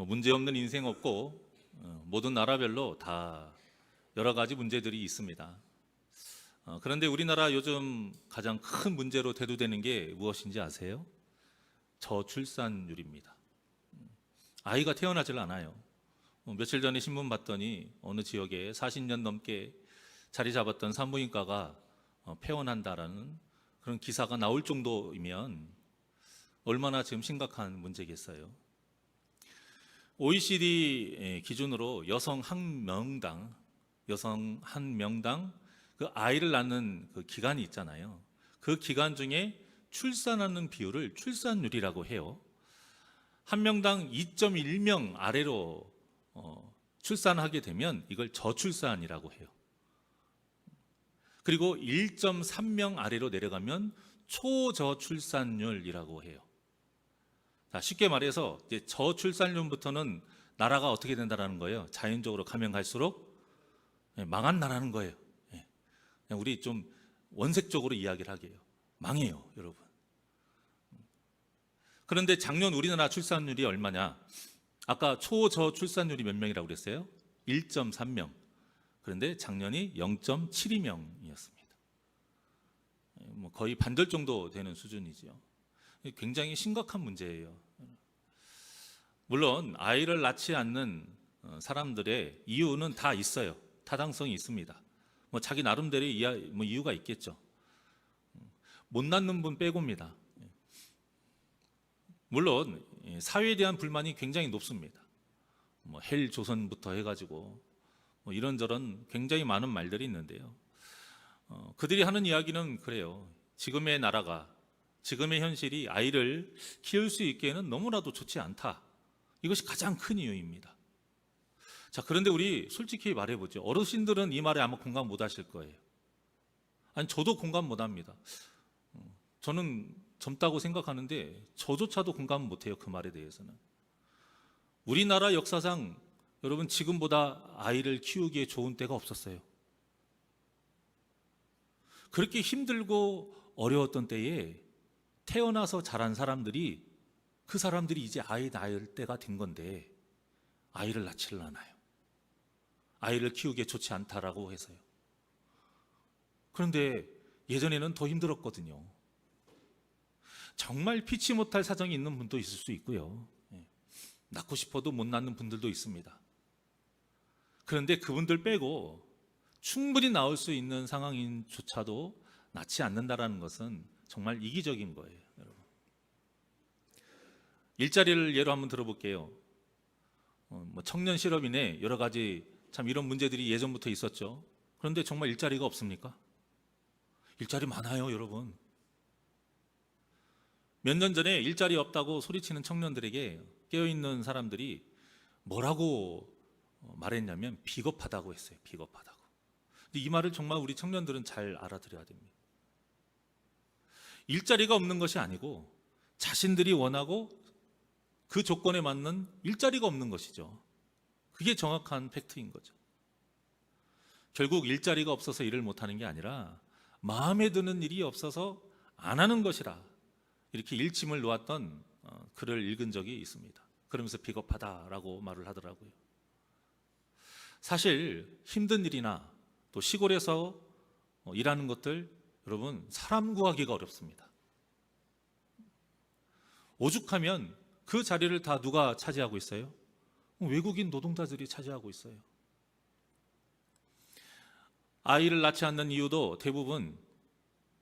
문제 없는 인생 없고 모든 나라별로 다 여러 가지 문제들이 있습니다. 그런데 우리나라 요즘 가장 큰 문제로 대두되는 게 무엇인지 아세요? 저출산율입니다. 아이가 태어나질 않아요. 며칠 전에 신문 봤더니 어느 지역에 40년 넘게 자리 잡았던 산부인과가 폐원한다라는 그런 기사가 나올 정도이면 얼마나 지금 심각한 문제겠어요. OECD 기준으로 여성 한 명당 그 아이를 낳는 그 기간이 있잖아요. 그 기간 중에 출산하는 비율을 출산율이라고 해요. 한 명당 2.1명 아래로 출산하게 되면 이걸 저출산이라고 해요. 그리고 1.3명 아래로 내려가면 초저출산율이라고 해요. 자, 쉽게 말해서 이제 저출산율부터는 나라가 어떻게 된다는 거예요? 자연적으로 가면 갈수록 망한 나라는 거예요. 그냥 우리 좀 원색적으로 이야기를 하게요. 망해요, 여러분. 그런데 작년 우리나라 출산율이 얼마냐? 아까 초저출산율이 몇 명이라고 그랬어요? 1.3명. 그런데 작년이 0.72명이었습니다. 거의 반절 정도 되는 수준이죠. 굉장히 심각한 문제예요. 물론 아이를 낳지 않는 사람들의 이유는 다 있어요. 타당성이 있습니다. 자기 나름대로 이유가 있겠죠. 못 낳는 분 빼고입니다. 물론 사회에 대한 불만이 굉장히 높습니다. 헬 조선부터 해가지고 이런저런 굉장히 많은 말들이 있는데요. 그들이 하는 이야기는 그래요. 지금의 나라가, 지금의 현실이 아이를 키울 수 있기에는 너무나도 좋지 않다. 이것이 가장 큰 이유입니다. 자, 그런데 우리 솔직히 말해보죠. 어르신들은 이 말에 아마 공감 못 하실 거예요. 아니, 저도 공감 못 합니다. 저는 젊다고 생각하는데 저조차도 공감 못 해요. 그 말에 대해서는. 우리나라 역사상 여러분 지금보다 아이를 키우기에 좋은 때가 없었어요. 그렇게 힘들고 어려웠던 때에 태어나서 자란 사람들이 그 사람들이 이제 아이 낳을 때가 된 건데 아이를 낳지를 않아요. 아이를 키우기에 좋지 않다라고 해서요. 그런데 예전에는 더 힘들었거든요. 정말 피치 못할 사정이 있는 분도 있을 수 있고요. 낳고 싶어도 못 낳는 분들도 있습니다. 그런데 그분들 빼고 충분히 낳을 수 있는 상황인조차도 낳지 않는다라는 것은 정말 이기적인 거예요, 여러분. 일자리를 예로 한번 들어볼게요. 청년 실업인에 여러 가지 참 이런 문제들이 예전부터 있었죠. 그런데 정말 일자리가 없습니까? 일자리 많아요, 여러분. 몇 년 전에 일자리 없다고 소리치는 청년들에게 깨어있는 사람들이 뭐라고 말했냐면 비겁하다고 했어요. 비겁하다고. 근데 이 말을 정말 우리 청년들은 잘 알아들어야 됩니다. 일자리가 없는 것이 아니고 자신들이 원하고 그 조건에 맞는 일자리가 없는 것이죠. 그게 정확한 팩트인 거죠. 결국 일자리가 없어서 일을 못하는 게 아니라 마음에 드는 일이 없어서 안 하는 것이라 이렇게 일침을 놓았던 글을 읽은 적이 있습니다. 그러면서 비겁하다라고 말을 하더라고요. 사실 힘든 일이나 또 시골에서 일하는 것들 여러분 사람 구하기가 어렵습니다. 오죽하면 그 자리를 다 누가 차지하고 있어요? 외국인 노동자들이 차지하고 있어요. 아이를 낳지 않는 이유도 대부분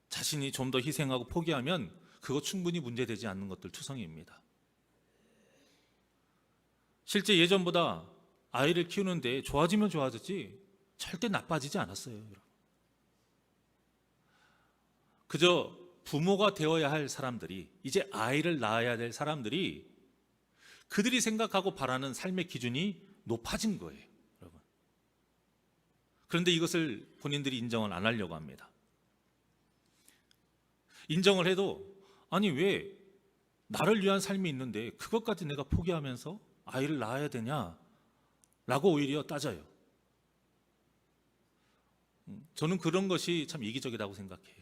자신이 좀 더 희생하고 포기하면 그거 충분히 문제되지 않는 것들 투성이입니다. 실제 예전보다 아이를 키우는데 좋아지면 좋아졌지 절대 나빠지지 않았어요. 그저 부모가 되어야 할 사람들이, 이제 아이를 낳아야 될 사람들이 그들이 생각하고 바라는 삶의 기준이 높아진 거예요, 여러분. 그런데 이것을 본인들이 인정을 안 하려고 합니다. 인정을 해도 아니 왜 나를 위한 삶이 있는데 그것까지 내가 포기하면서 아이를 낳아야 되냐? 라고 오히려 따져요. 저는 그런 것이 참 이기적이라고 생각해요.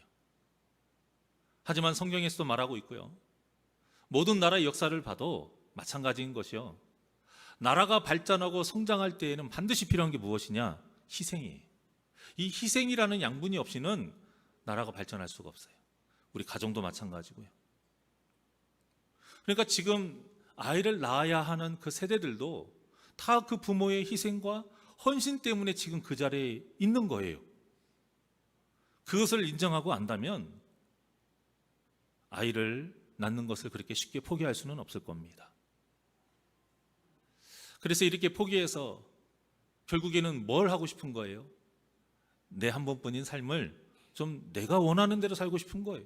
하지만 성경에서도 말하고 있고요. 모든 나라의 역사를 봐도 마찬가지인 것이요. 나라가 발전하고 성장할 때에는 반드시 필요한 게 무엇이냐? 희생이에요. 이 희생이라는 양분이 없이는 나라가 발전할 수가 없어요. 우리 가정도 마찬가지고요. 그러니까 지금 아이를 낳아야 하는 그 세대들도 다 그 부모의 희생과 헌신 때문에 지금 그 자리에 있는 거예요. 그것을 인정하고 안다면 아이를 낳는 것을 그렇게 쉽게 포기할 수는 없을 겁니다. 그래서 이렇게 포기해서 결국에는 뭘 하고 싶은 거예요? 내 한 번뿐인 삶을 좀 내가 원하는 대로 살고 싶은 거예요.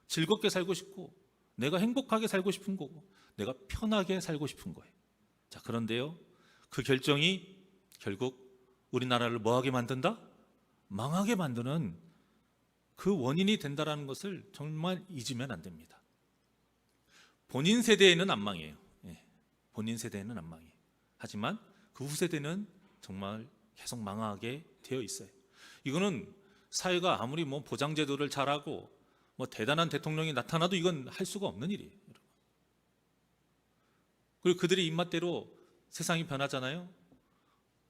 즐겁게 살고 싶고 내가 행복하게 살고 싶은 거고 내가 편하게 살고 싶은 거예요. 자, 그런데요, 그 결정이 결국 우리나라를 뭐하게 만든다? 망하게 만드는 그 원인이 된다는 것을 정말 잊으면 안 됩니다. 본인 세대에는 안 망해요. 본인 세대에는 안 망해요. 하지만 그 후세대는 정말 계속 망하게 되어 있어요. 이거는 사회가 아무리 뭐 보장제도를 잘하고 뭐 대단한 대통령이 나타나도 이건 할 수가 없는 일이에요. 그리고 그들의 입맛대로 세상이 변하잖아요.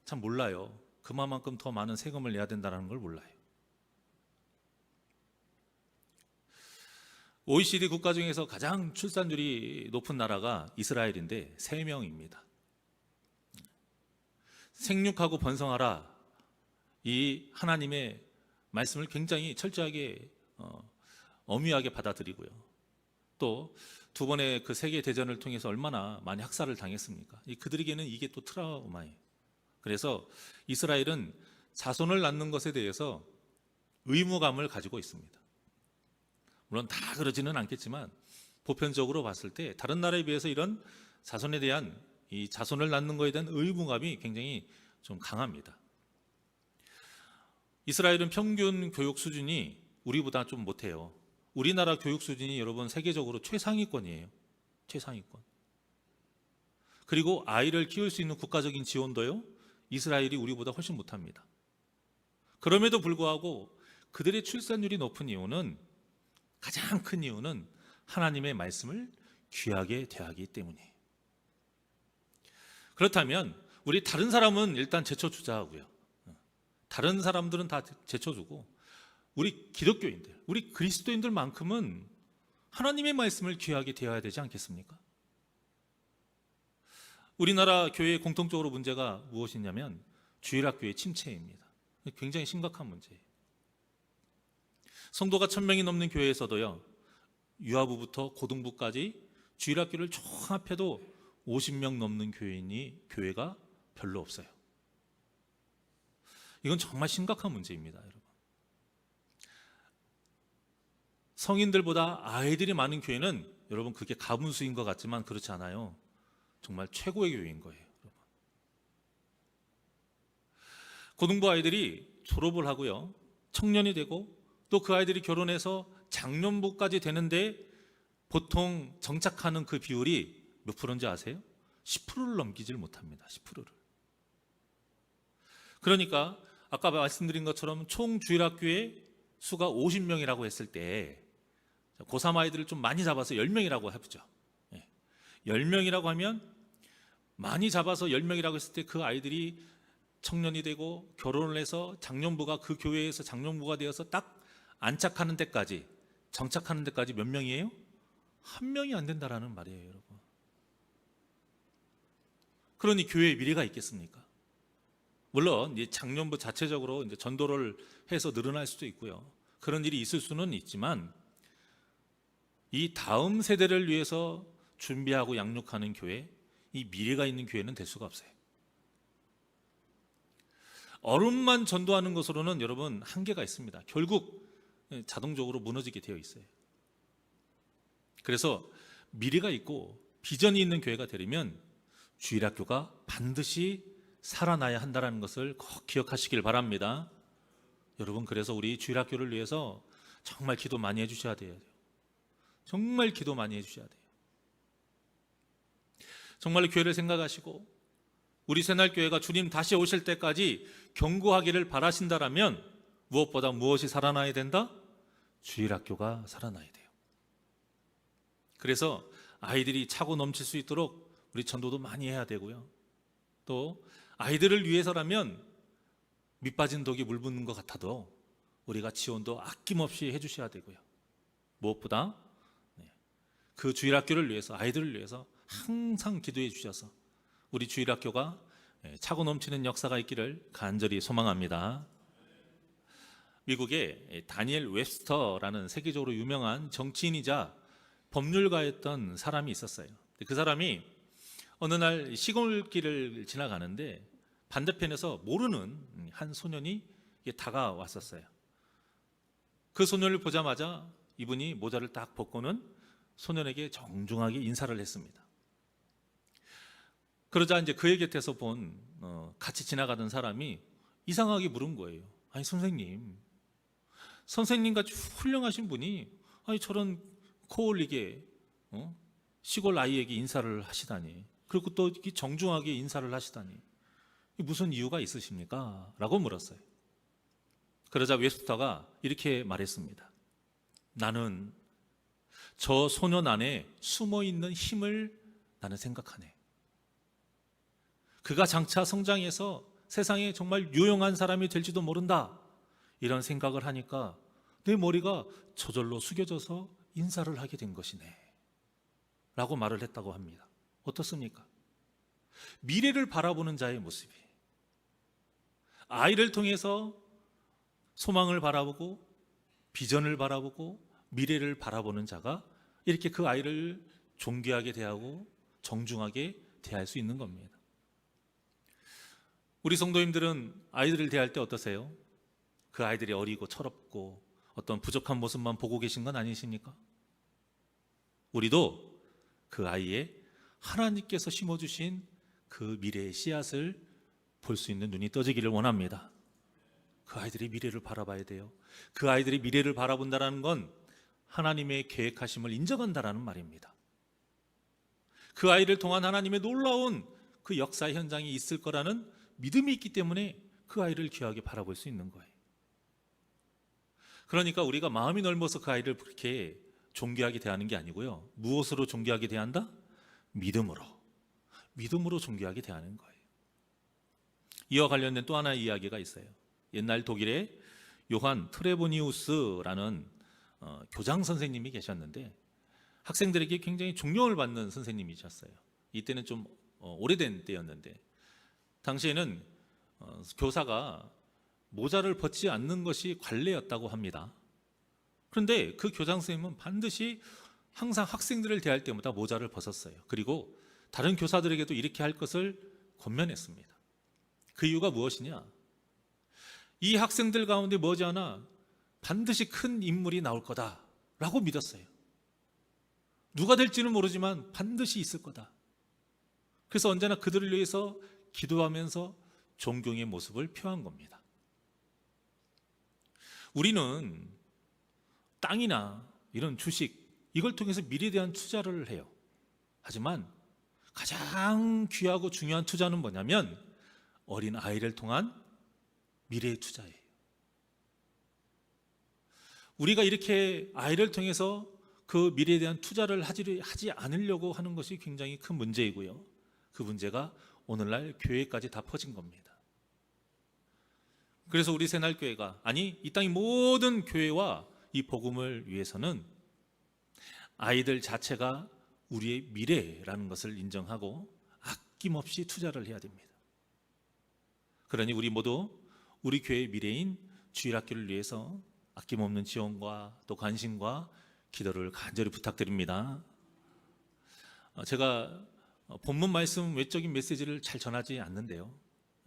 참 몰라요. 그만큼 더 많은 세금을 내야 된다는 걸 몰라요. OECD 국가 중에서 가장 출산율이 높은 나라가 이스라엘인데 3명입니다. 생육하고 번성하라, 이 하나님의 말씀을 굉장히 철저하게 엄위하게 받아들이고요. 또 두 번의 그 세계 대전을 통해서 얼마나 많이 학살을 당했습니까? 그들에게는 이게 또 트라우마예요. 그래서 이스라엘은 자손을 낳는 것에 대해서 의무감을 가지고 있습니다. 물론 다 그러지는 않겠지만 보편적으로 봤을 때 다른 나라에 비해서 이런 자손에 대한 이 자손을 낳는 것에 대한 의무감이 굉장히 좀 강합니다. 이스라엘은 평균 교육 수준이 우리보다 좀 못해요. 우리나라 교육 수준이 여러분 세계적으로 최상위권이에요. 최상위권. 그리고 아이를 키울 수 있는 국가적인 지원도요, 이스라엘이 우리보다 훨씬 못합니다. 그럼에도 불구하고 그들의 출산율이 높은 이유는, 가장 큰 이유는 하나님의 말씀을 귀하게 대하기 때문이에요. 그렇다면 우리 다른 사람은 일단 제쳐주자 하고요. 다른 사람들은 다 제쳐주고 우리 기독교인들, 우리 그리스도인들만큼은 하나님의 말씀을 귀하게 대해야 되지 않겠습니까? 우리나라 교회의 공통적으로 문제가 무엇이냐면 주일학교의 침체입니다. 굉장히 심각한 문제예요. 성도가 1000명이 넘는 교회에서도요, 유아부부터 고등부까지 주일학교를 종합해도 50명 넘는 교회가 별로 없어요. 이건 정말 심각한 문제입니다, 여러분. 성인들보다 아이들이 많은 교회는 여러분 그게 가분수인 것 같지만 그렇지 않아요. 정말 최고의 교회인 거예요, 여러분. 고등부 아이들이 졸업을 하고요, 청년이 되고 또 그 아이들이 결혼해서 장년부까지 되는데 보통 정착하는 그 비율이 몇 프로인지 아세요? 10%를 넘기질 못합니다. 10%를. 그러니까 아까 말씀드린 것처럼 총 주일학교의 수가 50명이라고 했을 때 고3 아이들을 좀 많이 잡아서 10명이라고 해보죠. 10명이라고 하면 많이 잡아서 10명이라고 했을 때 그 아이들이 청년이 되고 결혼을 해서 장년부가 그 교회에서 장년부가 되어서 딱 안착하는 데까지, 정착하는 데까지 몇 명이에요? 1명이 안 된다라는 말이에요, 여러분. 그러니 교회에 미래가 있겠습니까? 물론 이 장년부 자체적으로 이제 전도를 해서 늘어날 수도 있고요. 그런 일이 있을 수는 있지만 이 다음 세대를 위해서 준비하고 양육하는 교회, 이 미래가 있는 교회는 될 수가 없어요. 어른만 전도하는 것으로는 여러분 한계가 있습니다. 결국 자동적으로 무너지게 되어 있어요. 그래서 미래가 있고 비전이 있는 교회가 되려면 주일학교가 반드시 살아나야 한다는 것을 꼭 기억하시길 바랍니다. 여러분, 그래서 우리 주일학교를 위해서 정말 기도 많이 해주셔야 돼요. 정말 기도 많이 해주셔야 돼요. 정말 교회를 생각하시고 우리 새날교회가 주님 다시 오실 때까지 경고하기를 바라신다라면 무엇보다 무엇이 살아나야 된다? 주일학교가 살아나야 돼요. 그래서 아이들이 차고 넘칠 수 있도록 우리 전도도 많이 해야 되고요. 또 아이들을 위해서라면 밑빠진 독이 물 붓는 것 같아도 우리가 지원도 아낌없이 해주셔야 되고요. 무엇보다 그 주일학교를 위해서, 아이들을 위해서 항상 기도해 주셔서 우리 주일학교가 차고 넘치는 역사가 있기를 간절히 소망합니다. 미국의 다니엘 웹스터라는 세계적으로 유명한 정치인이자 법률가였던 사람이 있었어요. 그 사람이 어느 날 시골길을 지나가는데 반대편에서 모르는 한 소년이 다가왔었어요. 그 소년을 보자마자 이분이 모자를 딱 벗고는 소년에게 정중하게 인사를 했습니다. 그러자 이제 그의 곁에서 본 같이 지나가던 사람이 이상하게 물은 거예요. 아니 선생님같이 훌륭하신 분이 아니 저런 코 올리게 시골 아이에게 인사를 하시다니, 그리고 또 이렇게 정중하게 인사를 하시다니 무슨 이유가 있으십니까? 라고 물었어요. 그러자 웹스터가 이렇게 말했습니다. 나는 저 소년 안에 숨어있는 힘을 나는 생각하네. 그가 장차 성장해서 세상에 정말 유용한 사람이 될지도 모른다, 이런 생각을 하니까 내 머리가 저절로 숙여져서 인사를 하게 된 것이네 라고 말을 했다고 합니다. 어떻습니까? 미래를 바라보는 자의 모습이, 아이를 통해서 소망을 바라보고 비전을 바라보고 미래를 바라보는 자가 이렇게 그 아이를 존귀하게 대하고 정중하게 대할 수 있는 겁니다. 우리 성도님들은 아이들을 대할 때 어떠세요? 그 아이들이 어리고 철없고 어떤 부족한 모습만 보고 계신 건 아니십니까? 우리도 그 아이의 하나님께서 심어주신 그 미래의 씨앗을 볼 수 있는 눈이 떠지기를 원합니다. 그 아이들이 미래를 바라봐야 돼요. 그 아이들이 미래를 바라본다는 건 하나님의 계획하심을 인정한다라는 말입니다. 그 아이를 통한 하나님의 놀라운 그 역사 현장이 있을 거라는 믿음이 있기 때문에 그 아이를 귀하게 바라볼 수 있는 거예요. 그러니까 우리가 마음이 넓어서 그 아이를 그렇게 존귀하게 대하는 게 아니고요. 무엇으로 존귀하게 대한다? 믿음으로 존귀하게 대하는 거예요. 이와 관련된 또 하나의 이야기가 있어요. 옛날 독일에 요한 트레보니우스라는 교장 선생님이 계셨는데 학생들에게 굉장히 존경을 받는 선생님이셨어요. 이때는 좀 오래된 때였는데 당시에는 교사가 모자를 벗지 않는 것이 관례였다고 합니다. 그런데 그 교장 선생님은 반드시 항상 학생들을 대할 때마다 모자를 벗었어요. 그리고 다른 교사들에게도 이렇게 할 것을 권면했습니다. 그 이유가 무엇이냐? 이 학생들 가운데 머지않아 반드시 큰 인물이 나올 거다라고 믿었어요. 누가 될지는 모르지만 반드시 있을 거다. 그래서 언제나 그들을 위해서 기도하면서 존경의 모습을 표한 겁니다. 우리는 땅이나 이런 주식, 이걸 통해서 미래에 대한 투자를 해요. 하지만 가장 귀하고 중요한 투자는 뭐냐면 어린 아이를 통한 미래의 투자예요. 우리가 이렇게 아이를 통해서 그 미래에 대한 투자를 하지 않으려고 하는 것이 굉장히 큰 문제이고요. 그 문제가 오늘날 교회까지 다 퍼진 겁니다. 그래서 우리 새날교회가, 아니 이 땅의 모든 교회와 이 복음을 위해서는 아이들 자체가 우리의 미래라는 것을 인정하고 아낌없이 투자를 해야 됩니다. 그러니 우리 모두 우리 교회의 미래인 주일학교를 위해서 아낌없는 지원과 또 관심과 기도를 간절히 부탁드립니다. 제가 본문 말씀 외적인 메시지를 잘 전하지 않는데요.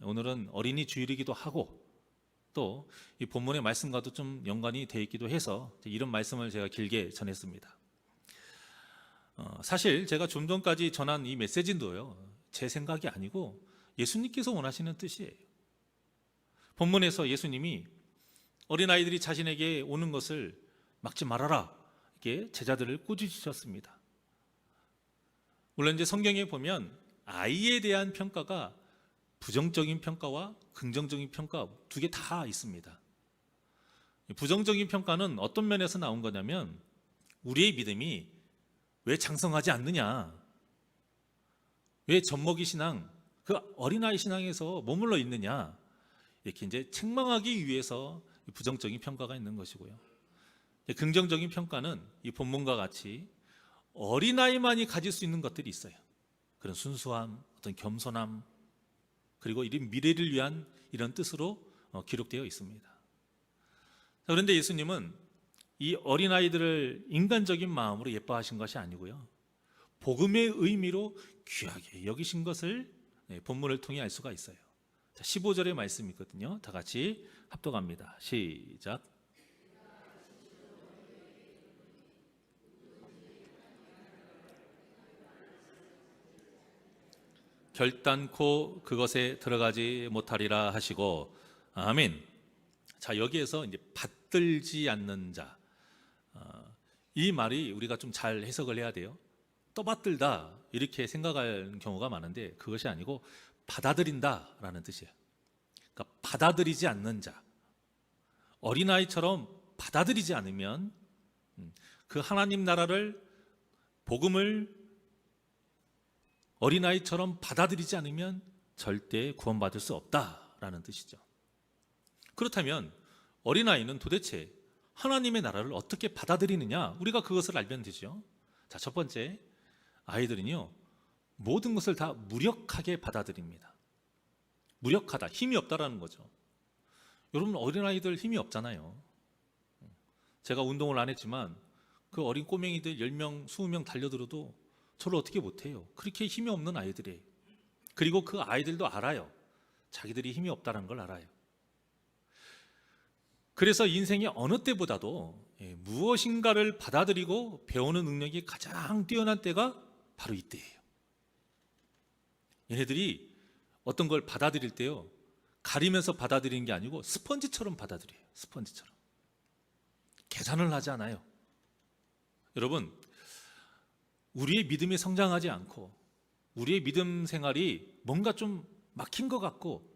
오늘은 어린이 주일이기도 하고 또 이 본문의 말씀과도 좀 연관이 되어 있기도 해서 이런 말씀을 제가 길게 전했습니다. 사실 제가 좀 전까지 전한 이 메시지도요, 제 생각이 아니고 예수님께서 원하시는 뜻이에요. 본문에서 예수님이 어린아이들이 자신에게 오는 것을 막지 말아라, 이렇게 제자들을 꾸짖으셨습니다. 물론 이제 성경에 보면 아이에 대한 평가가 부정적인 평가와 긍정적인 평가 두 개 다 있습니다. 부정적인 평가는 어떤 면에서 나온 거냐면 우리의 믿음이 왜 장성하지 않느냐, 왜 젖먹이 신앙, 그 어린아이 신앙에서 머물러 있느냐, 이렇게 이제 책망하기 위해서 부정적인 평가가 있는 것이고요. 긍정적인 평가는 이 본문과 같이 어린아이만이 가질 수 있는 것들이 있어요. 그런 순수함, 어떤 겸손함, 그리고 이런 미래를 위한 이런 뜻으로 기록되어 있습니다. 그런데 예수님은 이 어린아이들을 인간적인 마음으로 예뻐하신 것이 아니고요, 복음의 의미로 귀하게 여기신 것을 본문을 통해 알 수가 있어요. 자, 15절의 말씀이 있거든요. 다 같이 합독합니다. 시작. 결단코 그것에 들어가지 못하리라 하시고, 아멘. 자, 여기에서 이제 받들지 않는 자, 이 말이 우리가 좀 잘 해석을 해야 돼요. 떠받들다 이렇게 생각할 경우가 많은데 그것이 아니고 받아들인다라는 뜻이에요. 그러니까 받아들이지 않는 자, 어린아이처럼 받아들이지 않으면 그 하나님 나라를, 복음을 어린아이처럼 받아들이지 않으면 절대 구원받을 수 없다라는 뜻이죠. 그렇다면 어린아이는 도대체 하나님의 나라를 어떻게 받아들이느냐, 우리가 그것을 알면 되죠. 자, 첫 번째, 아이들은요 모든 것을 다 무력하게 받아들입니다. 무력하다, 힘이 없다라는 거죠. 여러분, 어린아이들 힘이 없잖아요. 제가 운동을 안 했지만 그 어린 꼬맹이들 10명, 20명 달려들어도 저를 어떻게 못해요. 그렇게 힘이 없는 아이들이에요. 그리고 그 아이들도 알아요. 자기들이 힘이 없다는 걸 알아요. 그래서 인생의 어느 때보다도 무엇인가를 받아들이고 배우는 능력이 가장 뛰어난 때가 바로 이때예요. 얘네들이 어떤 걸 받아들일 때요, 가리면서 받아들이는 게 아니고 스펀지처럼 받아들여요. 스펀지처럼. 계산을 하지 않아요. 여러분, 우리의 믿음이 성장하지 않고 우리의 믿음 생활이 뭔가 좀 막힌 것 같고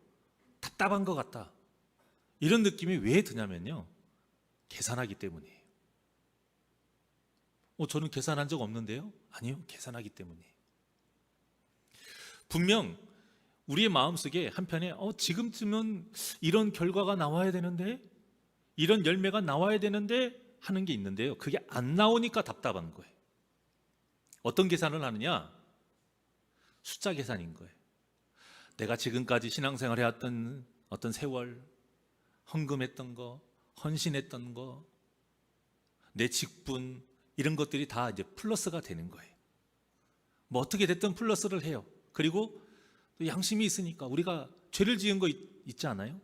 답답한 것 같다, 이런 느낌이 왜 드냐면요, 계산하기 때문이에요. 저는 계산한 적 없는데요? 아니요, 계산하기 때문이에요. 분명 우리의 마음속에 한편에 지금쯤은 이런 결과가 나와야 되는데, 이런 열매가 나와야 되는데 하는 게 있는데요, 그게 안 나오니까 답답한 거예요. 어떤 계산을 하느냐? 숫자 계산인 거예요. 내가 지금까지 신앙생활 해왔던 어떤 세월, 헌금했던 거, 헌신했던 거, 내 직분, 이런 것들이 다 이제 플러스가 되는 거예요. 뭐 어떻게 됐든 플러스를 해요. 그리고 또 양심이 있으니까 우리가 죄를 지은 거 있지 않아요?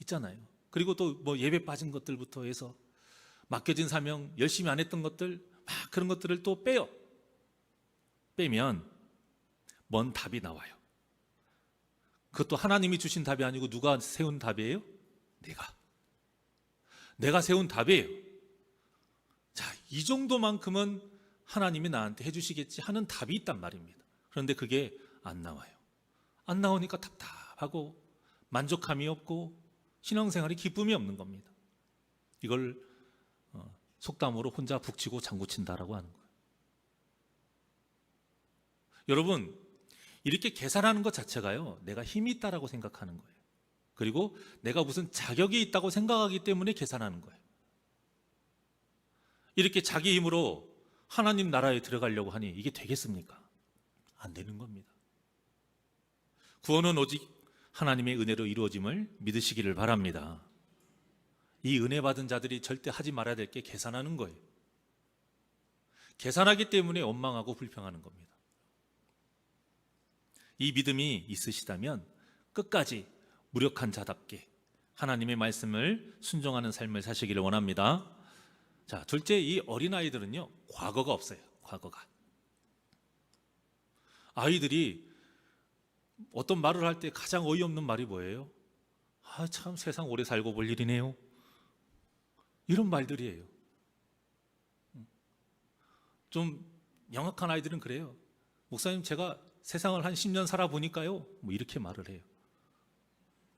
있잖아요. 그리고 또 뭐 예배 빠진 것들부터 해서 맡겨진 사명 열심히 안 했던 것들, 막 그런 것들을 또 빼요. 빼면 뭔 답이 나와요. 그것도 하나님이 주신 답이 아니고 누가 세운 답이에요? 내가 세운 답이에요. 자, 이 정도만큼은 하나님이 나한테 해주시겠지 하는 답이 있단 말입니다. 그런데 그게 안 나와요. 안 나오니까 답답하고 만족감이 없고 신앙생활에 기쁨이 없는 겁니다. 이걸 속담으로 혼자 북치고 장구친다라고 하는 거예요. 여러분, 이렇게 계산하는 것 자체가요, 내가 힘이 있다라고 생각하는 거예요. 그리고 내가 무슨 자격이 있다고 생각하기 때문에 계산하는 거예요. 이렇게 자기 힘으로 하나님 나라에 들어가려고 하니 이게 되겠습니까? 안 되는 겁니다. 구원은 오직 하나님의 은혜로 이루어짐을 믿으시기를 바랍니다. 이 은혜 받은 자들이 절대 하지 말아야 될 게 계산하는 거예요. 계산하기 때문에 원망하고 불평하는 겁니다. 이 믿음이 있으시다면 끝까지 무력한 자답게 하나님의 말씀을 순종하는 삶을 사시기를 원합니다. 자, 둘째, 이 어린아이들은요, 과거가 없어요. 과거가. 아이들이 어떤 말을 할 때 가장 어이없는 말이 뭐예요? 참 세상 오래 살고 볼 일이네요. 이런 말들이에요. 좀 영악한 아이들은 그래요. 목사님, 제가 세상을 한 10년 살아보니까요, 뭐 이렇게 말을 해요.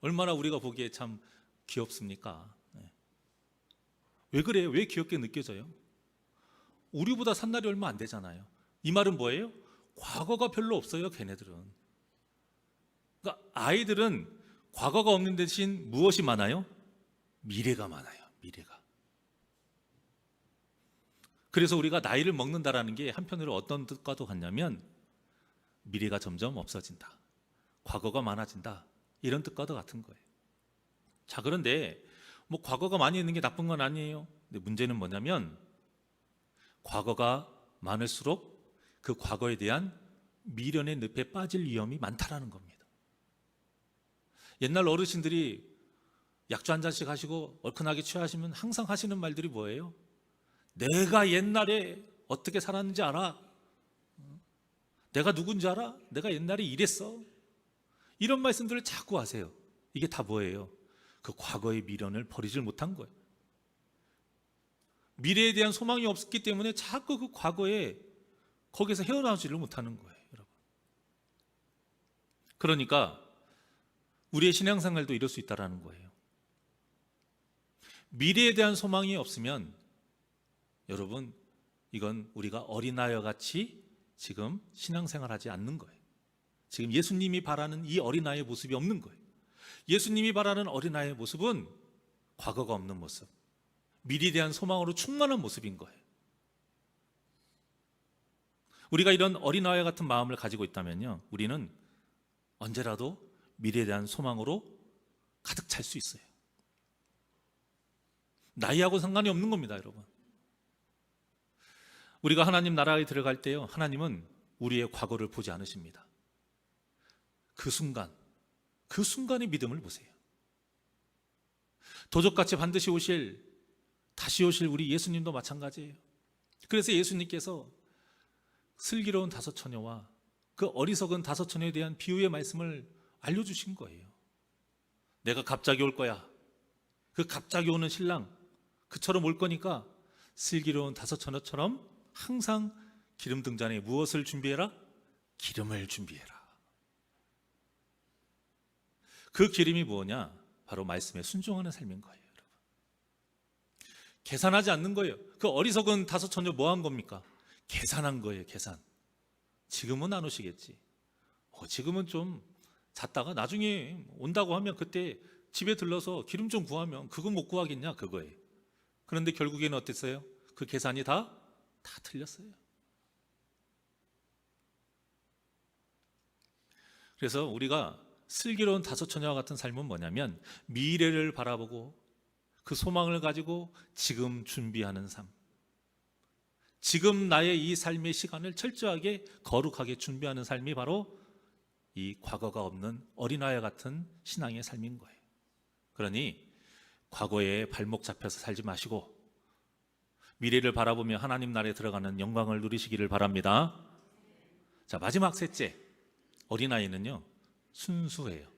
얼마나 우리가 보기에 참 귀엽습니까? 왜 그래요? 왜 귀엽게 느껴져요? 우리보다 산 날이 얼마 안 되잖아요. 이 말은 뭐예요? 과거가 별로 없어요, 걔네들은. 그러니까 아이들은 과거가 없는 대신 무엇이 많아요? 미래가 많아요, 미래가. 그래서 우리가 나이를 먹는다라는 게 한편으로 어떤 뜻과도 같냐면 미래가 점점 없어진다, 과거가 많아진다, 이런 뜻과도 같은 거예요. 자, 그런데 뭐 과거가 많이 있는 게 나쁜 건 아니에요. 근데 문제는 뭐냐면 과거가 많을수록 그 과거에 대한 미련의 늪에 빠질 위험이 많다라는 겁니다. 옛날 어르신들이 약주 한 잔씩 하시고 얼큰하게 취하시면 항상 하시는 말들이 뭐예요? 내가 옛날에 어떻게 살았는지 알아? 내가 누군지 알아? 내가 옛날에 이랬어. 이런 말씀들을 자꾸 하세요. 이게 다 뭐예요? 그 과거의 미련을 버리질 못한 거예요. 미래에 대한 소망이 없기 때문에 자꾸 그 과거에 거기서 헤어나오지를 못하는 거예요, 여러분. 그러니까 우리의 신앙생활도 이럴 수 있다는 거예요. 미래에 대한 소망이 없으면 여러분, 이건 우리가 어린아이와 같이 지금 신앙생활하지 않는 거예요. 지금 예수님이 바라는 이 어린아이의 모습이 없는 거예요. 예수님이 바라는 어린아이의 모습은 과거가 없는 모습, 미래에 대한 소망으로 충만한 모습인 거예요. 우리가 이런 어린아이와 같은 마음을 가지고 있다면요, 우리는 언제라도 미래에 대한 소망으로 가득 찰 수 있어요. 나이하고 상관이 없는 겁니다, 여러분. 우리가 하나님 나라에 들어갈 때요, 하나님은 우리의 과거를 보지 않으십니다. 그 순간의 믿음을 보세요. 도적같이 반드시 다시 오실 우리 예수님도 마찬가지예요. 그래서 예수님께서 슬기로운 다섯 처녀와 그 어리석은 다섯 처녀에 대한 비유의 말씀을 알려주신 거예요. 내가 갑자기 올 거야. 그 갑자기 오는 신랑, 그처럼 올 거니까 슬기로운 다섯 처녀처럼 항상 기름 등잔에 무엇을 준비해라? 기름을 준비해라. 그 기름이 뭐냐? 바로 말씀에 순종하는 삶인 거예요, 여러분. 계산하지 않는 거예요. 그 어리석은 다섯 처녀 뭐 한 겁니까? 계산한 거예요, 계산. 지금은 안 오시겠지. 지금은 좀 잤다가 나중에 온다고 하면 그때 집에 들러서 기름 좀 구하면 그거 못 구하겠냐, 그거예요. 그런데 결국에는 어땠어요? 그 계산이 다 틀렸어요. 그래서 우리가 슬기로운 다섯 처녀와 같은 삶은 뭐냐면 미래를 바라보고 그 소망을 가지고 지금 준비하는 삶, 지금 나의 이 삶의 시간을 철저하게 거룩하게 준비하는 삶이 바로 이 과거가 없는 어린아이 같은 신앙의 삶인 거예요. 그러니 과거에 발목 잡혀서 살지 마시고 미래를 바라보며 하나님 나라에 들어가는 영광을 누리시기를 바랍니다. 자, 마지막 셋째, 어린아이는요 순수해요.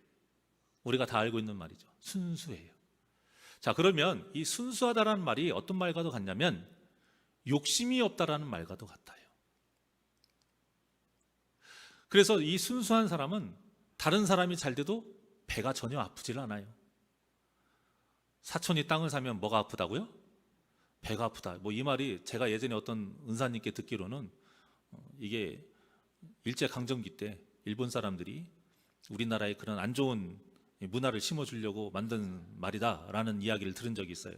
우리가 다 알고 있는 말이죠. 순수해요. 자, 그러면 이 순수하다라는 말이 어떤 말과도 같냐면 욕심이 없다라는 말과도 같아요. 그래서 이 순수한 사람은 다른 사람이 잘 돼도 배가 전혀 아프질 않아요. 사촌이 땅을 사면 뭐가 아프다고요? 배가 아프다. 뭐 이 말이 제가 예전에 어떤 은사님께 듣기로는 이게 일제강점기 때 일본 사람들이 우리나라에 그런 안 좋은 문화를 심어주려고 만든 말이다라는 이야기를 들은 적이 있어요.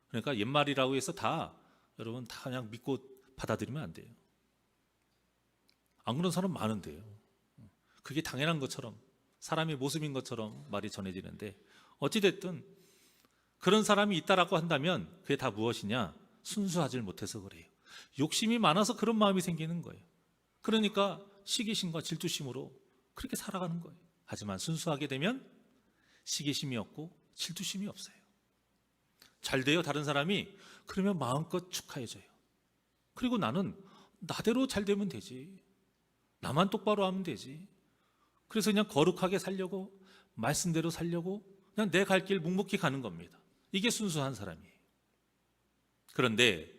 그러니까 옛말이라고 해서 여러분 다 그냥 믿고 받아들이면 안 돼요. 안 그런 사람 많은데요. 그게 당연한 것처럼 사람의 모습인 것처럼 말이 전해지는데 어찌됐든 그런 사람이 있다라고 한다면 그게 다 무엇이냐? 순수하지 못해서 그래요. 욕심이 많아서 그런 마음이 생기는 거예요. 그러니까 시기심과 질투심으로 그렇게 살아가는 거예요. 하지만 순수하게 되면 시기심이 없고 질투심이 없어요. 잘 돼요, 다른 사람이. 그러면 마음껏 축하해줘요. 그리고 나는 나대로 잘 되면 되지. 나만 똑바로 하면 되지. 그래서 그냥 거룩하게 살려고, 말씀대로 살려고 그냥 내 갈 길 묵묵히 가는 겁니다. 이게 순수한 사람이에요. 그런데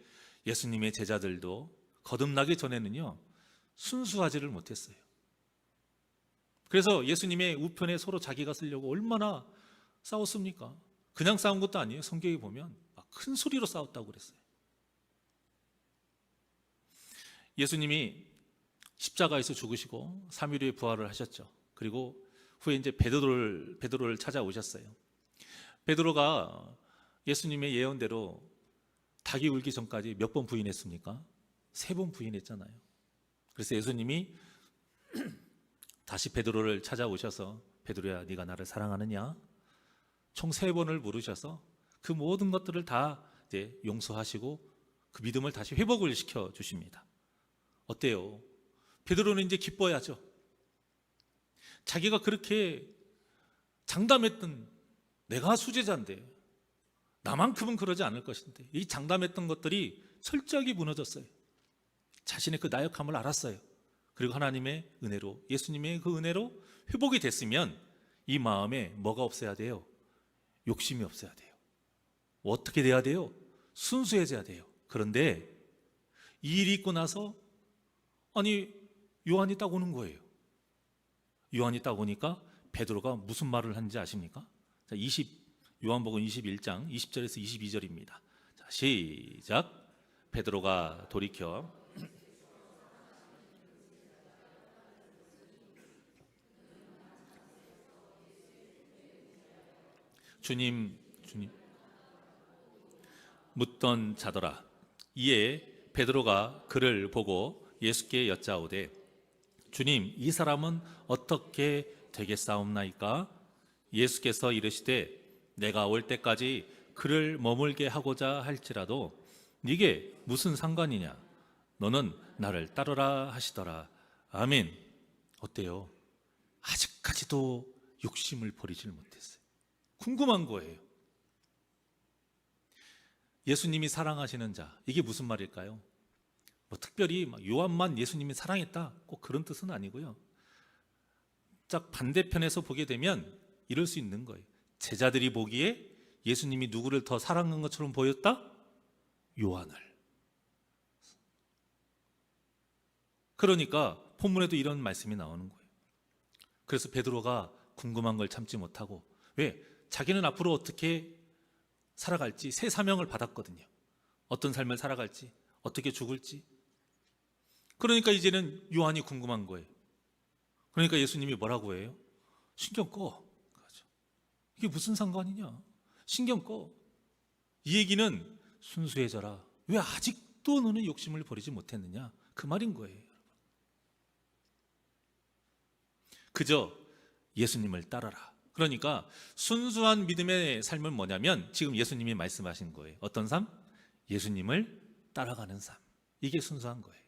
예수님의 제자들도 거듭나기 전에는요 순수하지를 못했어요. 그래서 예수님의 우편에 서로 자기가 쓰려고 얼마나 싸웠습니까? 그냥 싸운 것도 아니에요. 성경에 보면 막 큰 소리로 싸웠다고 그랬어요. 예수님이 십자가에서 죽으시고 3일 후에 부활을 하셨죠. 그리고 후에 이제 베드로를 찾아오셨어요. 베드로가 예수님의 예언대로 닭이 울기 전까지 몇 번 부인했습니까? 3번 부인했잖아요. 그래서 예수님이 다시 베드로를 찾아오셔서 베드로야, 네가 나를 사랑하느냐? 총 3번을 물으셔서 그 모든 것들을 다 이제 용서하시고 그 믿음을 다시 회복을 시켜 주십니다. 어때요? 베드로는 이제 기뻐야죠. 자기가 그렇게 장담했던, 내가 수제자인데 나만큼은 그러지 않을 것인데, 이 장담했던 것들이 철저하게 무너졌어요. 자신의 그 나약함을 알았어요. 그리고 하나님의 은혜로, 예수님의 그 은혜로 회복이 됐으면 이 마음에 뭐가 없어야 돼요? 욕심이 없어야 돼요. 어떻게 돼야 돼요? 순수해져야 돼요. 그런데 이 일이 있고 나서 요한이 딱 오는 거예요. 요한이 딱 오니까 베드로가 무슨 말을 하는지 아십니까? 자, 요한복음 21장 20절에서 22절입니다. 자, 시작. 베드로가 돌이켜 주님 묻던 자더라. 이에 베드로가 그를 보고 예수께 여짜오되 주님, 이 사람은 어떻게 되겠사옵나이까? 예수께서 이르시되 내가 올 때까지 그를 머물게 하고자 할지라도 네게 무슨 상관이냐? 너는 나를 따르라 하시더라. 아멘. 어때요? 아직까지도 욕심을 버리질 못했어요. 궁금한 거예요. 예수님이 사랑하시는 자, 이게 무슨 말일까요? 특별히 요한만 예수님이 사랑했다, 꼭 그런 뜻은 아니고요. 딱 반대편에서 보게 되면 이럴 수 있는 거예요. 제자들이 보기에 예수님이 누구를 더 사랑한 것처럼 보였다? 요한을. 그러니까 본문에도 이런 말씀이 나오는 거예요. 그래서 베드로가 궁금한 걸 참지 못하고, 왜? 자기는 앞으로 어떻게 살아갈지 새 사명을 받았거든요. 어떤 삶을 살아갈지, 어떻게 죽을지. 그러니까 이제는 요한이 궁금한 거예요. 그러니까 예수님이 뭐라고 해요? 신경 꺼. 이게 무슨 상관이냐? 신경 꺼. 이 얘기는 순수해져라. 왜 아직도 너는 욕심을 버리지 못했느냐? 그 말인 거예요. 그저 예수님을 따라라. 그러니까 순수한 믿음의 삶은 뭐냐면 지금 예수님이 말씀하신 거예요. 어떤 삶? 예수님을 따라가는 삶. 이게 순수한 거예요.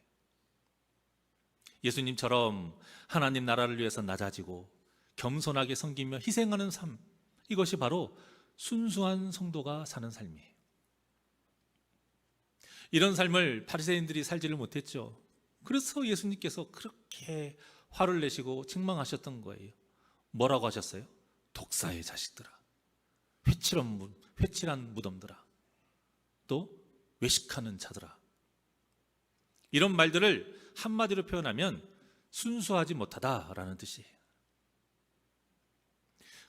예수님처럼 하나님 나라를 위해서 낮아지고 겸손하게 섬기며 희생하는 삶, 이것이 바로 순수한 성도가 사는 삶이에요. 이런 삶을 바리새인들이 살지를 못했죠. 그래서 예수님께서 그렇게 화를 내시고 책망하셨던 거예요. 뭐라고 하셨어요? 독사의 자식들아, 회칠한 무덤들아, 또 외식하는 자들아. 이런 말들을 한마디로 표현하면 순수하지 못하다라는 뜻이에요.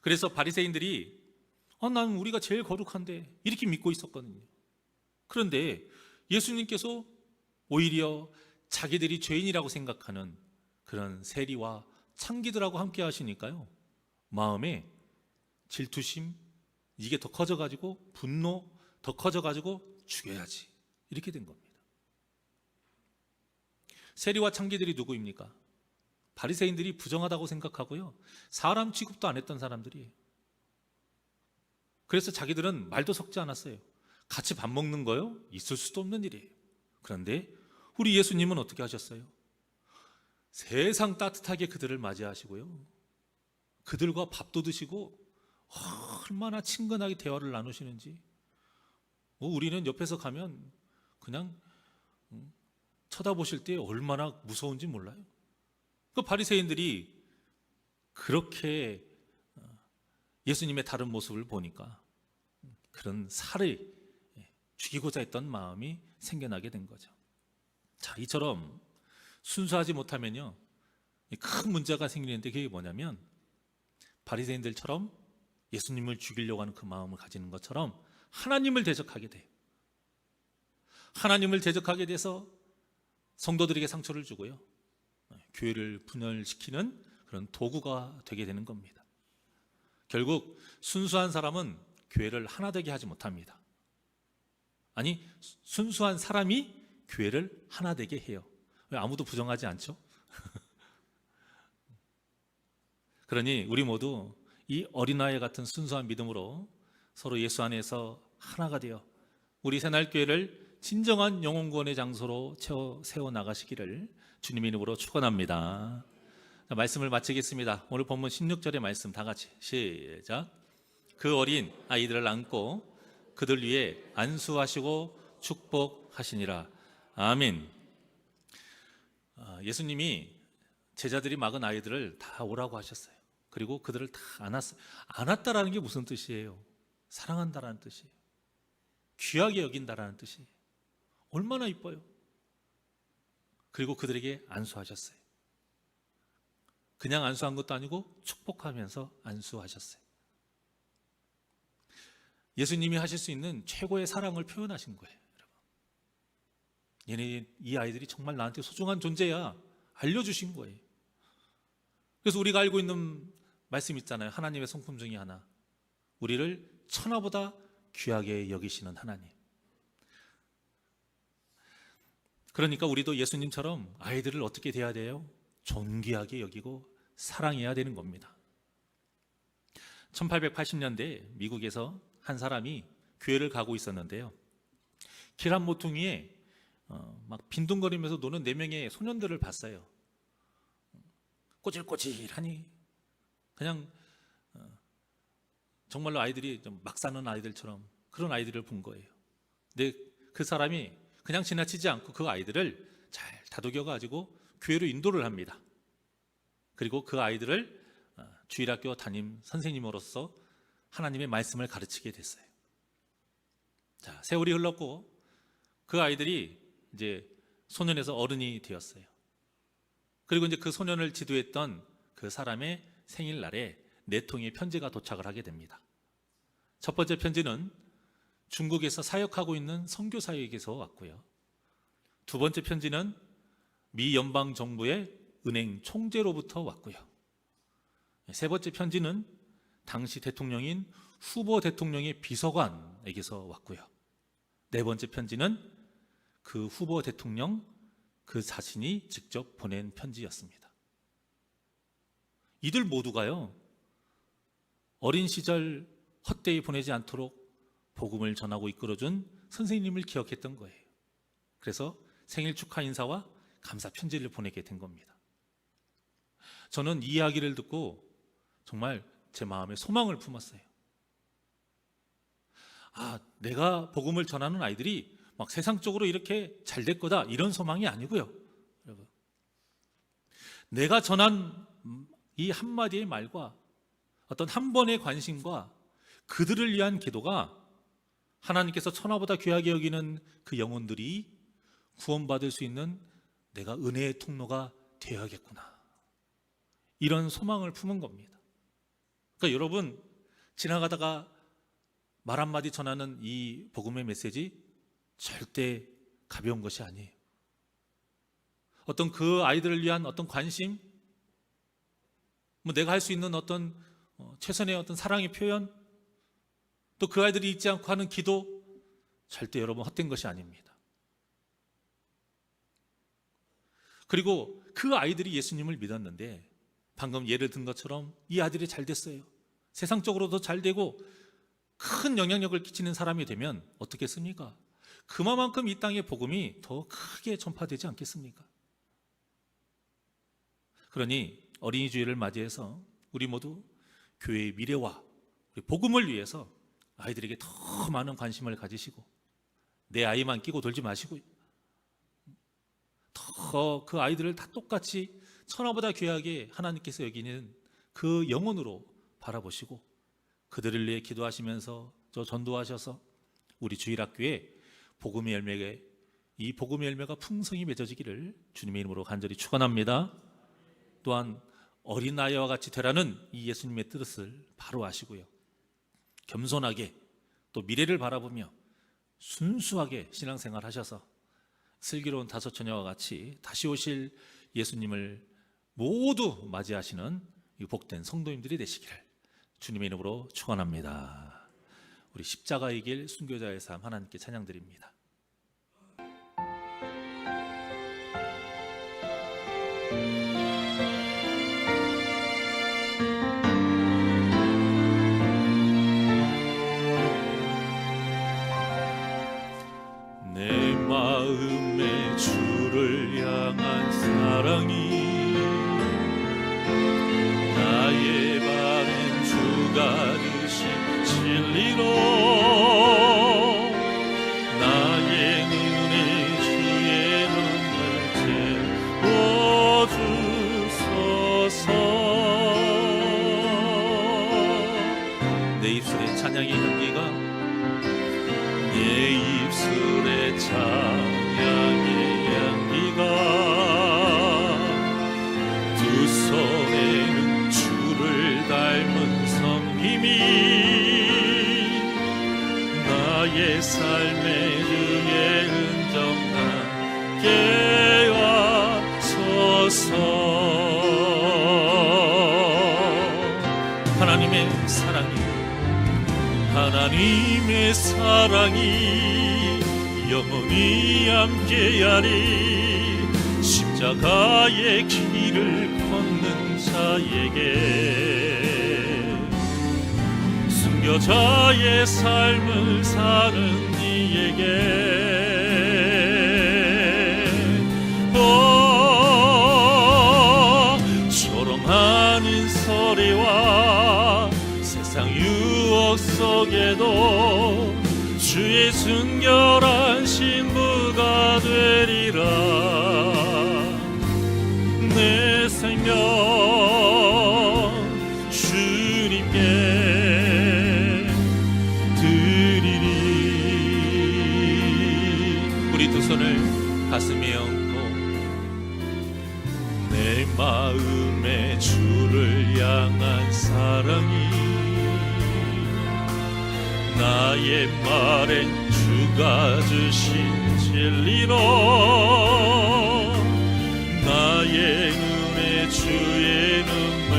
그래서 바리새인들이 난 우리가 제일 거룩한데 이렇게 믿고 있었거든요. 그런데 예수님께서 오히려 자기들이 죄인이라고 생각하는 그런 세리와 창기들하고 함께 하시니까요, 마음에 질투심, 이게 더 커져가지고 분노 더 커져가지고 죽여야지, 이렇게 된 겁니다. 세리와 창기들이 누구입니까? 바리새인들이 부정하다고 생각하고요, 사람 취급도 안 했던 사람들이에요. 그래서 자기들은 말도 섞지 않았어요. 같이 밥 먹는 거요? 있을 수도 없는 일이에요. 그런데 우리 예수님은 어떻게 하셨어요? 세상 따뜻하게 그들을 맞이하시고요, 그들과 밥도 드시고 얼마나 친근하게 대화를 나누시는지, 우리는 옆에서 가면 그냥 쳐다보실 때 얼마나 무서운지 몰라요. 그 바리새인들이 그렇게 예수님의 다른 모습을 보니까 그런 살을 죽이고자 했던 마음이 생겨나게 된 거죠. 자, 이처럼 순수하지 못하면요, 큰 문제가 생기는데, 그게 뭐냐면 바리새인들처럼 예수님을 죽이려고 하는 그 마음을 가지는 것처럼 하나님을 대적하게 돼요. 하나님을 대적하게 돼서 성도들에게 상처를 주고요, 교회를 분열시키는 그런 도구가 되게 되는 겁니다. 결국 순수한 사람은 교회를 하나 되게 하지 못합니다. 아니, 순수한 사람이 교회를 하나 되게 해요. 왜 아무도 부정하지 않죠? 그러니 우리 모두 이 어린아이 같은 순수한 믿음으로 서로 예수 안에서 하나가 되어 우리 새날교회를 진정한 영혼구원의 장소로 세워 나가시기를 주님의 이름으로 축원합니다. 말씀을 마치겠습니다. 오늘 본문 16절의 말씀 다 같이 시작. 그 어린 아이들을 안고 그들 위에 안수하시고 축복하시니라. 아멘. 예수님이 제자들이 막은 아이들을 다 오라고 하셨어요. 그리고 그들을 다 안았어요. 안았다라는 게 무슨 뜻이에요? 사랑한다라는 뜻이에요. 귀하게 여긴다라는 뜻이에요. 얼마나 이뻐요. 그리고 그들에게 안수하셨어요. 그냥 안수한 것도 아니고 축복하면서 안수하셨어요. 예수님이 하실 수 있는 최고의 사랑을 표현하신 거예요. 여러분, 이 아이들이 정말 나한테 소중한 존재야 알려주신 거예요. 그래서 우리가 알고 있는 말씀 있잖아요. 하나님의 성품 중에 하나, 우리를 천하보다 귀하게 여기시는 하나님. 그러니까 우리도 예수님처럼 아이들을 어떻게 대해야 돼요? 존귀하게 여기고 사랑해야 되는 겁니다. 1880년대 미국에서 한 사람이 교회를 가고 있었는데요, 길 한 모퉁이에 막 빈둥거리면서 노는 4명의 소년들을 봤어요. 꼬질꼬질하니 그냥 정말로 아이들이 좀 막 사는 아이들처럼 그런 아이들을 본 거예요. 근데 그 사람이 그냥 지나치지 않고 그 아이들을 잘 다독여 가지고 교회로 인도를 합니다. 그리고 그 아이들을 주일학교 담임 선생님으로서 하나님의 말씀을 가르치게 됐어요. 자, 세월이 흘렀고 그 아이들이 이제 소년에서 어른이 되었어요. 그리고 이제 그 소년을 지도했던 그 사람의 생일날에 4통의 편지가 도착을 하게 됩니다. 첫 번째 편지는 중국에서 사역하고 있는 선교사에게서 왔고요. 두 번째 편지는 미 연방정부의 은행 총재로부터 왔고요. 세 번째 편지는 당시 대통령인 후보 대통령의 비서관에게서 왔고요. 네 번째 편지는 그 후보 대통령 그 자신이 직접 보낸 편지였습니다. 이들 모두가요, 어린 시절 헛되이 보내지 않도록 복음을 전하고 이끌어준 선생님을 기억했던 거예요. 그래서 생일 축하 인사와 감사 편지를 보내게 된 겁니다. 저는 이 이야기를 듣고 정말 제 마음에 소망을 품었어요. 내가 복음을 전하는 아이들이 막 세상적으로 이렇게 잘 될 거다, 이런 소망이 아니고요. 여러분, 내가 전한 이 한마디의 말과 어떤 한 번의 관심과 그들을 위한 기도가 하나님께서 천하보다 귀하게 여기는 그 영혼들이 구원받을 수 있는 내가 은혜의 통로가 되어야겠구나, 이런 소망을 품은 겁니다. 그러니까 여러분, 지나가다가 말 한마디 전하는 이 복음의 메시지 절대 가벼운 것이 아니에요. 어떤 그 아이들을 위한 어떤 관심, 내가 할 수 있는 어떤 최선의 어떤 사랑의 표현, 또 그 아이들이 잊지 않고 하는 기도, 절대 여러분 헛된 것이 아닙니다. 그리고 그 아이들이 예수님을 믿었는데 방금 예를 든 것처럼 이 아들이 잘 됐어요. 세상적으로도 잘 되고 큰 영향력을 끼치는 사람이 되면 어떻겠습니까? 그만큼 이 땅의 복음이 더 크게 전파되지 않겠습니까? 그러니 어린이 주일을 맞이해서 우리 모두 교회의 미래와 우리 복음을 위해서 아이들에게 더 많은 관심을 가지시고, 내 아이만 끼고 돌지 마시고 더 그 아이들을 다 똑같이 천하보다 귀하게 하나님께서 여기는 그 영혼으로 바라보시고 그들을 위해 기도하시면서 전도하셔서 우리 주일학교에 복음의 열매가, 이 복음의 열매가 풍성히 맺어지기를 주님의 이름으로 간절히 축원합니다. 또한 어린아이와 같이 되라는 이 예수님의 뜻을 바로 아시고요, 겸손하게 또 미래를 바라보며 순수하게 신앙생활 하셔서 슬기로운 5 처녀와 같이 다시 오실 예수님을 모두 맞이하시는 이 복된 성도님들이 되시기를 주님의 이름으로 축원합니다. 우리 십자가의 길 순교자의 삶 하나님께 찬양드립니다. 내 마음에 주를 향한 사랑이 나의 발엔 주가 주신 진리로 나의 눈에 주의 눈을 채워주소서. 내 입술에 찬양의 향기가 내 입술에 찬양의 향기가 두 손에는 주를 닮은 섬김이 나의 삶의 주의 흔적 나게 하소서. 하나님의 사랑이 영원히 함께하리. 십자가의 길을 걷는 자에게 순교자의 삶을 사는 이에게 조롱하는 소리와 세상 유혹 속에도 주의 순결한 신부가 되리라. 내 생명 주님께 드리리. 우리 두 손을 가슴에 얹고 내 마음에 주를 향한 사랑이 나의 말엔 주가 주신 진리로 나의 눈에 주의 눈물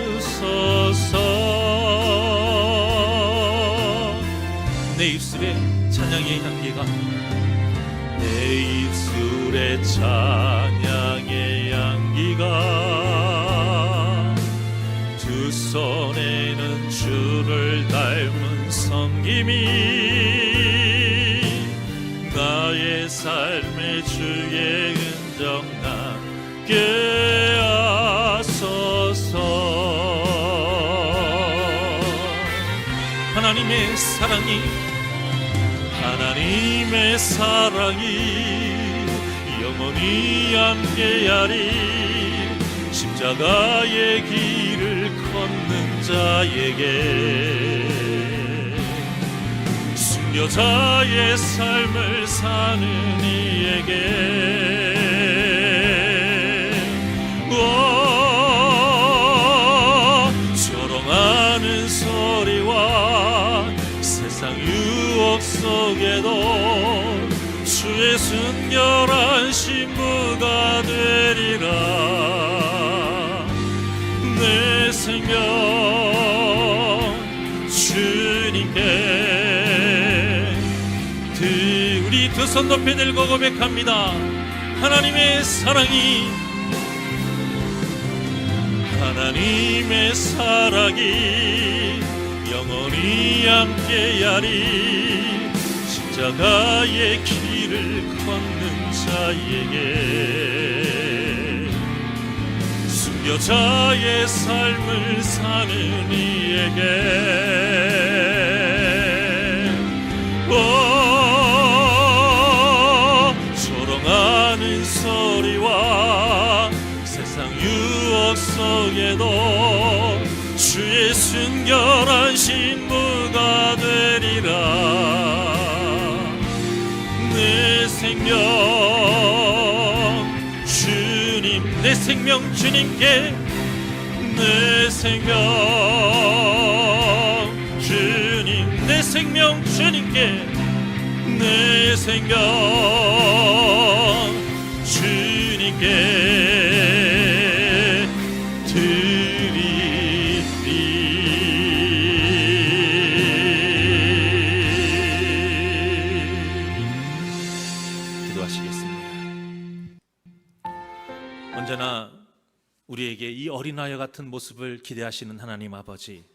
채워주소서. 내 입술에 찬양의 향기가 내 입술에 찬양의 향기가 두 손에는 주를 닮은 섬김이 나의 삶의 주의 흔적 나게 하소서. 하나님의 사랑이 영원히 함께하리. 십자가의 길을 걷는 자에게 순교자의 삶을 사는 이에게 조롱하는 소리와 세상 유혹 속에도 주의 순결한 신부가 되리라. 내 생명 주님께 우리 두 손 높이 들고 고백합니다. 하나님의 사랑이 영원히 함께하리. 십자가의 길을 걷는 자에게 순교자의 삶을 사는 이에게 조롱하는 소리와 세상 유혹 속에도 주의 순결한 신부가 되리라. 내 생명 주님께 내 생명 주님께 내 생명 주님 주님께 드리리. 기도하시겠습니다. 언제나 우리에게 이 어린아이 같은 모습을 기대하시는 하나님 아버지,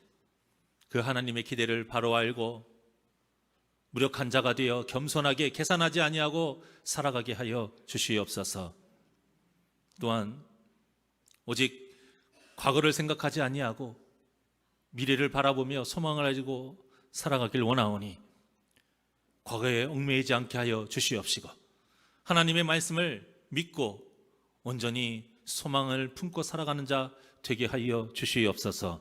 그 하나님의 기대를 바로 알고 무력한 자가 되어 겸손하게 계산하지 아니하고 살아가게 하여 주시옵소서. 또한 오직 과거를 생각하지 아니하고 미래를 바라보며 소망을 가지고 살아가길 원하오니 과거에 얽매이지 않게 하여 주시옵시고, 하나님의 말씀을 믿고 온전히 소망을 품고 살아가는 자 되게 하여 주시옵소서.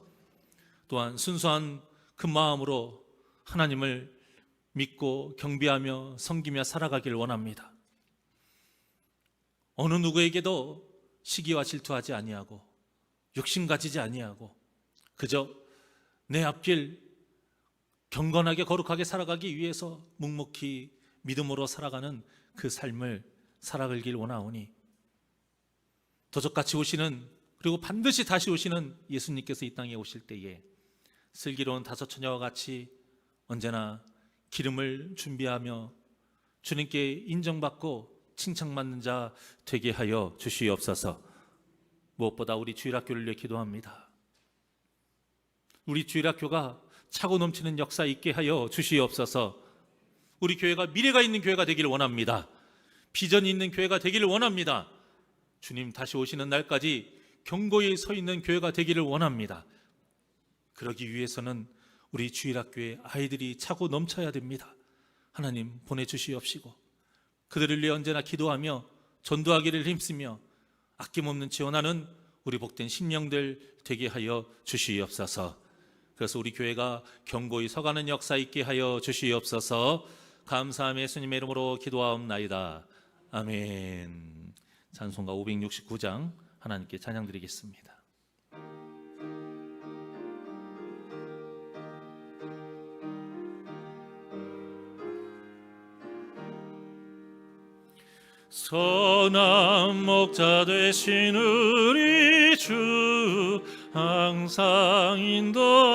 또한 순수한 그 마음으로 하나님을 믿고 경배하며 섬기며 살아가길 원합니다. 어느 누구에게도 시기와 질투하지 아니하고 욕심 가지지 아니하고 그저 내 앞길 경건하게 거룩하게 살아가기 위해서 묵묵히 믿음으로 살아가는 그 삶을 살아가길 원하오니, 도적같이 오시는, 그리고 반드시 다시 오시는 예수님께서 이 땅에 오실 때에 슬기로운 다섯 처녀와 같이 언제나 기름을 준비하며 주님께 인정받고 칭찬받는 자 되게 하여 주시옵소서. 무엇보다 우리 주일학교를 위해 기도합니다. 우리 주일학교가 차고 넘치는 역사 있게 하여 주시옵소서. 우리 교회가 미래가 있는 교회가 되기를 원합니다. 비전이 있는 교회가 되기를 원합니다. 주님 다시 오시는 날까지 견고히 서 있는 교회가 되기를 원합니다. 그러기 위해서는 우리 주일학교의 아이들이 차고 넘쳐야 됩니다. 하나님 보내주시옵시고 그들을 위해 언제나 기도하며 전도하기를 힘쓰며 아낌없는 지원하는 우리 복된 심령들 되게 하여 주시옵소서. 그래서 우리 교회가 견고히 서가는 역사 있게 하여 주시옵소서. 감사하며 예수님의 이름으로 기도하옵나이다. 아멘. 찬송가 569장 하나님께 찬양 드리겠습니다. 선한 목자 되신 우리 주 항상 인도하